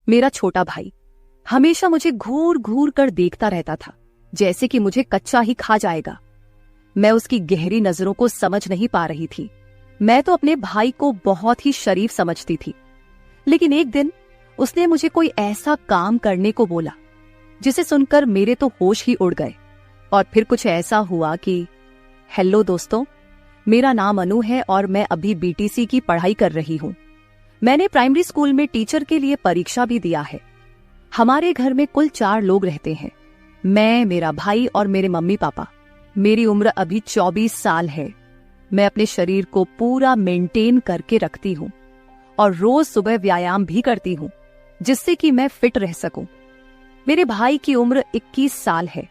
मेरा छोटा भाई हमेशा मुझे घूर घूर कर देखता रहता था, जैसे कि मुझे कच्चा ही खा जाएगा। मैं उसकी गहरी नजरों को समझ नहीं पा रही थी। मैं तो अपने भाई को बहुत ही शरीफ समझती थी, लेकिन एक दिन उसने मुझे कोई ऐसा काम करने को बोला जिसे सुनकर मेरे तो होश ही उड़ गए। और फिर कुछ ऐसा हुआ कि हेलो दोस्तों, मेरा नाम अनु है और मैं अभी बीटीसी की पढ़ाई कर रही हूँ। मैंने प्राइमरी स्कूल में टीचर के लिए परीक्षा भी दिया है। हमारे घर में कुल 4 लोग रहते हैं, मैं, मेरा भाई और मेरे मम्मी पापा। मेरी उम्र अभी 24 साल है। मैं अपने शरीर को पूरा मेंटेन करके रखती हूँ और रोज सुबह व्यायाम भी करती हूँ, जिससे कि मैं फिट रह सकूं। मेरे भाई की उम्र 21 साल है।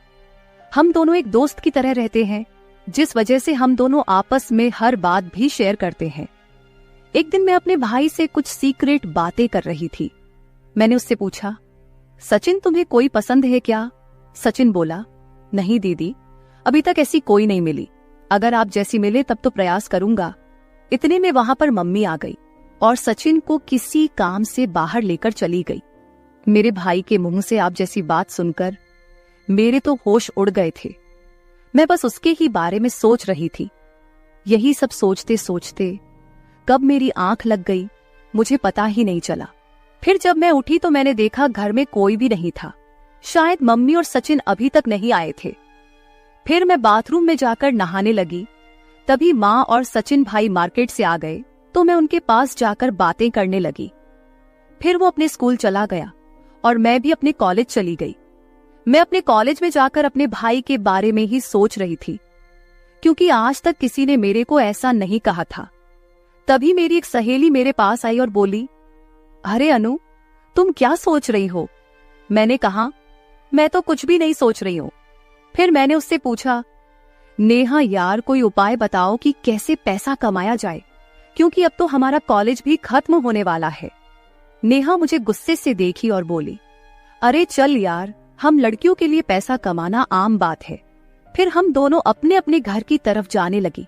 हम दोनों एक दोस्त की तरह रहते हैं, जिस वजह से हम दोनों आपस में हर बात भी शेयर करते हैं। एक दिन मैं अपने भाई से कुछ सीक्रेट बातें कर रही थी। मैंने उससे पूछा, सचिन तुम्हें कोई पसंद है क्या? सचिन बोला, नहीं दीदी, अभी तक ऐसी कोई नहीं मिली। अगर आप जैसी मिले तब तो प्रयास करूंगा। इतने में वहां पर मम्मी आ गई और सचिन को किसी काम से बाहर लेकर चली गई। मेरे भाई के मुंह से आप जैसी बात सुनकर मेरे तो होश उड़ गए थे। मैं बस उसके ही बारे में सोच रही थी। यही सब सोचते सोचते कब मेरी आंख लग गई मुझे पता ही नहीं चला। फिर जब मैं उठी तो मैंने देखा घर में कोई भी नहीं था। शायद मम्मी और सचिन अभी तक नहीं आए थे। फिर मैं बाथरूम में जाकर नहाने लगी। तभी माँ और सचिन भाई मार्केट से आ गए तो मैं उनके पास जाकर बातें करने लगी। फिर वो अपने स्कूल चला गया और मैं भी अपने कॉलेज चली गई। मैं अपने कॉलेज में जाकर अपने भाई के बारे में ही सोच रही थी, क्योंकि आज तक किसी ने मेरे को ऐसा नहीं कहा था। तभी मेरी एक सहेली मेरे पास आई और बोली, अरे अनु, तुम क्या सोच रही हो? मैंने कहा, मैं तो कुछ भी नहीं सोच रही हूं। फिर मैंने उससे पूछा, नेहा यार, कोई उपाय बताओ कि कैसे पैसा कमाया जाए, क्योंकि अब तो हमारा कॉलेज भी खत्म होने वाला है। नेहा मुझे गुस्से से देखी और बोली, अरे चल यार, हम लड़कियों के लिए पैसा कमाना आम बात है। फिर हम दोनों अपने अपने घर की तरफ जाने लगी,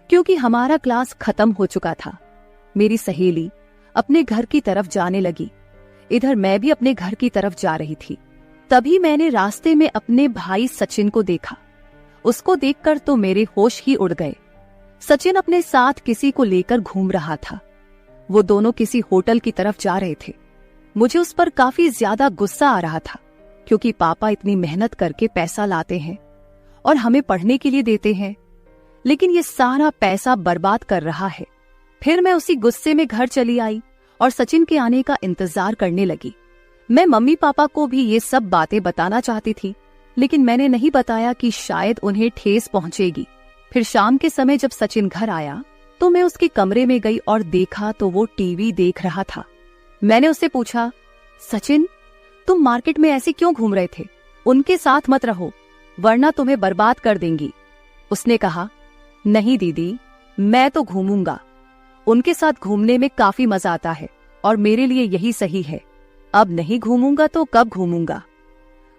क्योंकि हमारा क्लास खत्म हो चुका था। मेरी सहेली अपने घर की तरफ जाने लगी, इधर मैं भी अपने घर की तरफ जा रही थी। तभी मैंने रास्ते में अपने भाई सचिन को देखा। उसको देखकर तो मेरे होश ही उड़ गए। सचिन अपने साथ किसी को लेकर घूम रहा था। वो दोनों किसी होटल की तरफ जा रहे थे। मुझे उस पर काफी ज्यादा गुस्सा आ रहा था, क्योंकि पापा इतनी मेहनत करके पैसा लाते हैं और हमें पढ़ने के लिए देते हैं, लेकिन ये सारा पैसा बर्बाद कर रहा है। फिर मैं उसी गुस्से में घर चली आई और सचिन के आने का इंतजार करने लगी। मैं मम्मी पापा को भी ये सब बातें बताना चाहती थी, लेकिन मैंने नहीं बताया कि शायद उन्हें ठेस पहुंचेगी। फिर शाम के समय जब सचिन घर आया तो मैं उसके कमरे में गई और देखा तो वो टीवी देख रहा था। मैंने उससे पूछा, सचिन, तुम मार्केट में ऐसे क्यों घूम रहे थे? उनके साथ मत रहो, वरना तुम्हें बर्बाद कर देंगी। उसने कहा, नहीं दीदी, मैं तो घूमूंगा। उनके साथ घूमने में काफी मजा आता है और मेरे लिए यही सही है। अब नहीं घूमूंगा तो कब घूमूंगा?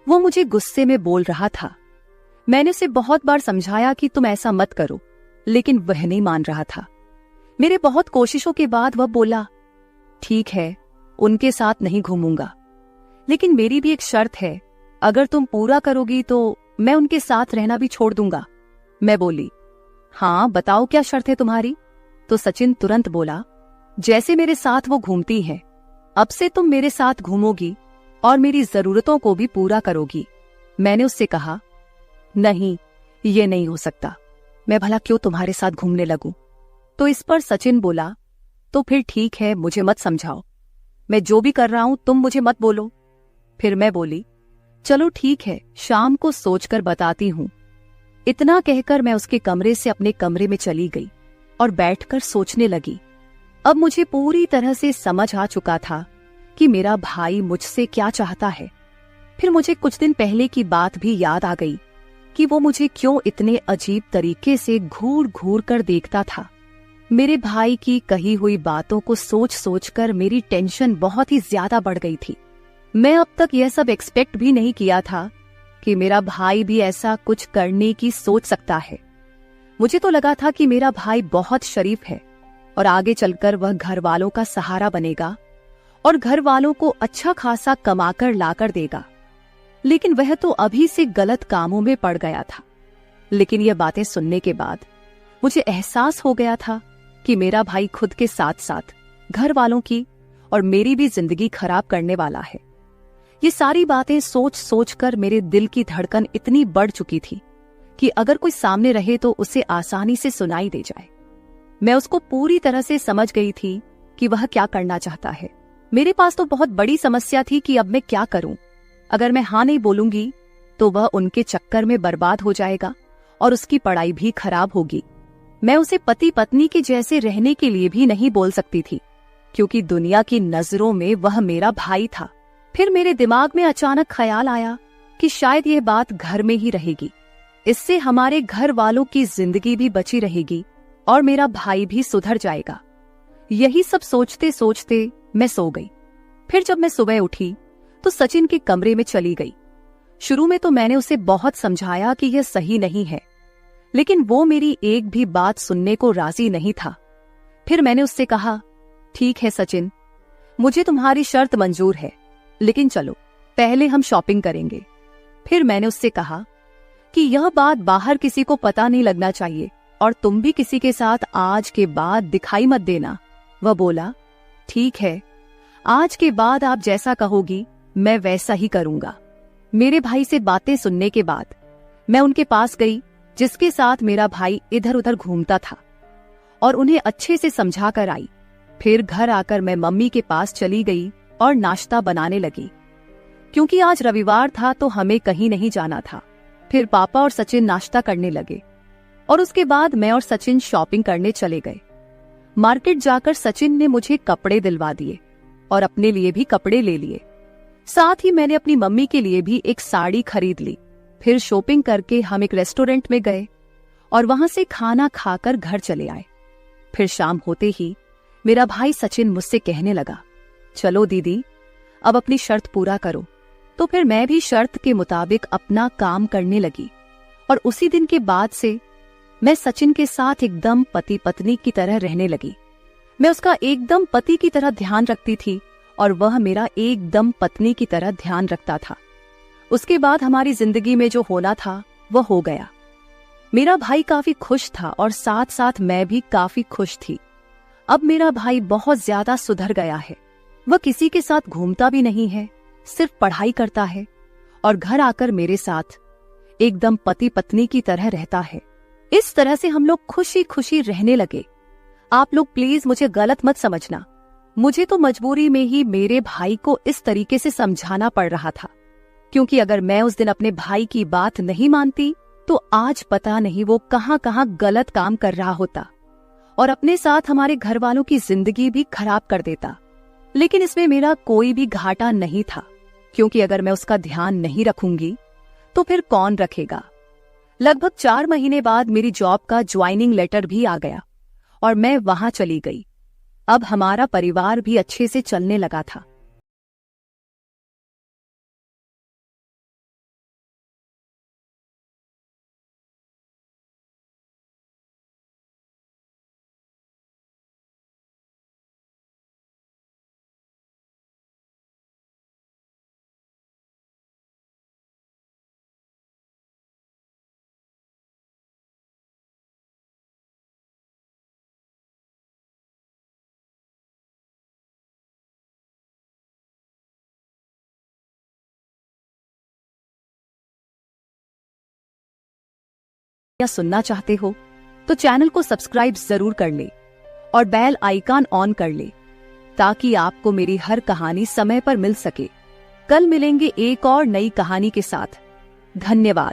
वो मुझे गुस्से में बोल रहा था। मैंने उसे बहुत बार समझाया कि तुम ऐसा मत करो, लेकिन वह नहीं मान रहा था। मेरे बहुत कोशिशों के बाद वह बोला, ठीक है, उनके साथ नहीं घूमूंगा, लेकिन मेरी भी एक शर्त है। अगर तुम पूरा करोगी तो मैं उनके साथ रहना भी छोड़ दूंगा। मैं बोली, हाँ बताओ क्या शर्त है तुम्हारी? तो सचिन तुरंत बोला, जैसे मेरे साथ वो घूमती है, अब से तुम मेरे साथ घूमोगी और मेरी जरूरतों को भी पूरा करोगी। मैंने उससे कहा, नहीं, ये नहीं हो सकता। मैं भला क्यों तुम्हारे साथ घूमने लगूं? तो इस पर सचिन बोला, तो फिर ठीक है, मुझे मत समझाओ। मैं जो भी कर रहा हूं तुम मुझे मत बोलो। फिर मैं बोली, चलो ठीक है, शाम को सोचकर बताती हूं। इतना कहकर मैं उसके कमरे से अपने कमरे में चली गई और बैठकर सोचने लगी। अब मुझे पूरी तरह से समझ आ चुका था कि मेरा भाई मुझसे क्या चाहता है। फिर मुझे कुछ दिन पहले की बात भी याद आ गई कि वो मुझे क्यों इतने अजीब तरीके से घूर घूर कर देखता था। मेरे भाई की कही हुई बातों को सोच सोच कर मेरी टेंशन बहुत ही ज्यादा बढ़ गई थी। मैं अब तक यह सब एक्सपेक्ट भी नहीं किया था कि मेरा भाई भी ऐसा कुछ करने की सोच सकता है। मुझे तो लगा था कि मेरा भाई बहुत शरीफ है और आगे चलकर वह घर वालों का सहारा बनेगा और घर वालों को अच्छा खासा कमाकर लाकर देगा। लेकिन वह तो अभी से गलत कामों में पड़ गया था। लेकिन यह बातें सुनने के बाद मुझे एहसास हो गया था कि मेरा भाई खुद के साथ साथ घर वालों की और मेरी भी जिंदगी खराब करने वाला है। ये सारी बातें सोच सोच कर मेरे दिल की धड़कन इतनी बढ़ चुकी थी कि अगर कोई सामने रहे तो उसे आसानी से सुनाई दे जाए। मैं उसको पूरी तरह से समझ गई थी कि वह क्या करना चाहता है। मेरे पास तो बहुत बड़ी समस्या थी कि अब मैं क्या करूं। अगर मैं हाँ नहीं बोलूंगी तो वह उनके चक्कर में बर्बाद हो जाएगा और उसकी पढ़ाई भी खराब होगी। मैं उसे पति पत्नी के जैसे रहने के लिए भी नहीं बोल सकती थी, क्योंकि दुनिया की नजरों में वह मेरा भाई था। फिर मेरे दिमाग में अचानक ख्याल आया कि शायद यह बात घर में ही रहेगी। इससे हमारे घर वालों की जिंदगी भी बची रहेगी और मेरा भाई भी सुधर जाएगा। यही सब सोचते सोचते मैं सो गई। फिर जब मैं सुबह उठी तो सचिन के कमरे में चली गई। शुरू में तो मैंने उसे बहुत समझाया कि यह सही नहीं है, लेकिन वो मेरी एक भी बात सुनने को राजी नहीं था। फिर मैंने उससे कहा, ठीक है सचिन, मुझे तुम्हारी शर्त मंजूर है, लेकिन चलो पहले हम शॉपिंग करेंगे। फिर मैंने उससे कहा कि यह बात बाहर किसी को पता नहीं लगना चाहिए और तुम भी किसी के साथ आज के बाद दिखाई मत देना। वह बोला, ठीक है, आज के बाद आप जैसा कहोगी मैं वैसा ही करूंगा। मेरे भाई से बातें सुनने के बाद मैं उनके पास गई जिसके साथ मेरा भाई इधर उधर घूमता था और उन्हें अच्छे से समझा कर आई। फिर घर आकर मैं मम्मी के पास चली गई और नाश्ता बनाने लगी, क्योंकि आज रविवार था तो हमें कहीं नहीं जाना था। फिर पापा और सचिन नाश्ता करने लगे और उसके बाद मैं और सचिन शॉपिंग करने चले गए। मार्केट जाकर सचिन ने मुझे कपड़े दिलवा दिए और अपने लिए भी कपड़े ले लिए। साथ ही मैंने अपनी मम्मी के लिए भी एक साड़ी खरीद ली। फिर शॉपिंग करके हम एक रेस्टोरेंट में गए और वहां से खाना खाकर घर चले आए। फिर शाम होते ही मेरा भाई सचिन मुझसे कहने लगा, चलो दीदी, अब अपनी शर्त पूरा करो। तो फिर मैं भी शर्त के मुताबिक अपना काम करने लगी और उसी दिन के बाद से मैं सचिन के साथ एकदम पति पत्नी की तरह रहने लगी। मैं उसका एकदम पति की तरह ध्यान रखती थी और वह मेरा एकदम पत्नी की तरह ध्यान रखता था। उसके बाद हमारी जिंदगी में जो होना था वह हो गया। मेरा भाई काफी खुश था और साथ साथ मैं भी काफी खुश थी। अब मेरा भाई बहुत ज्यादा सुधर गया है। वह किसी के साथ घूमता भी नहीं है, सिर्फ पढ़ाई करता है और घर आकर मेरे साथ एकदम पति पत्नी की तरह रहता है। इस तरह से हम लोग खुशी खुशी रहने लगे। आप लोग प्लीज मुझे गलत मत समझना। मुझे तो मजबूरी में ही मेरे भाई को इस तरीके से समझाना पड़ रहा था, क्योंकि अगर मैं उस दिन अपने भाई की बात नहीं मानती तो आज पता नहीं वो कहां कहां गलत काम कर रहा होता और अपने साथ हमारे घर वालों की जिंदगी भी खराब कर देता। लेकिन इसमें मेरा कोई भी घाटा नहीं था, क्योंकि अगर मैं उसका ध्यान नहीं रखूंगी तो फिर कौन रखेगा। लगभग 4 महीने बाद मेरी जॉब का ज्वाइनिंग लेटर भी आ गया और मैं वहां चली गई। अब हमारा परिवार भी अच्छे से चलने लगा था। या सुनना चाहते हो तो चैनल को सब्सक्राइब जरूर कर ले और बेल आइकन ऑन कर ले, ताकि आपको मेरी हर कहानी समय पर मिल सके। कल मिलेंगे एक और नई कहानी के साथ। धन्यवाद।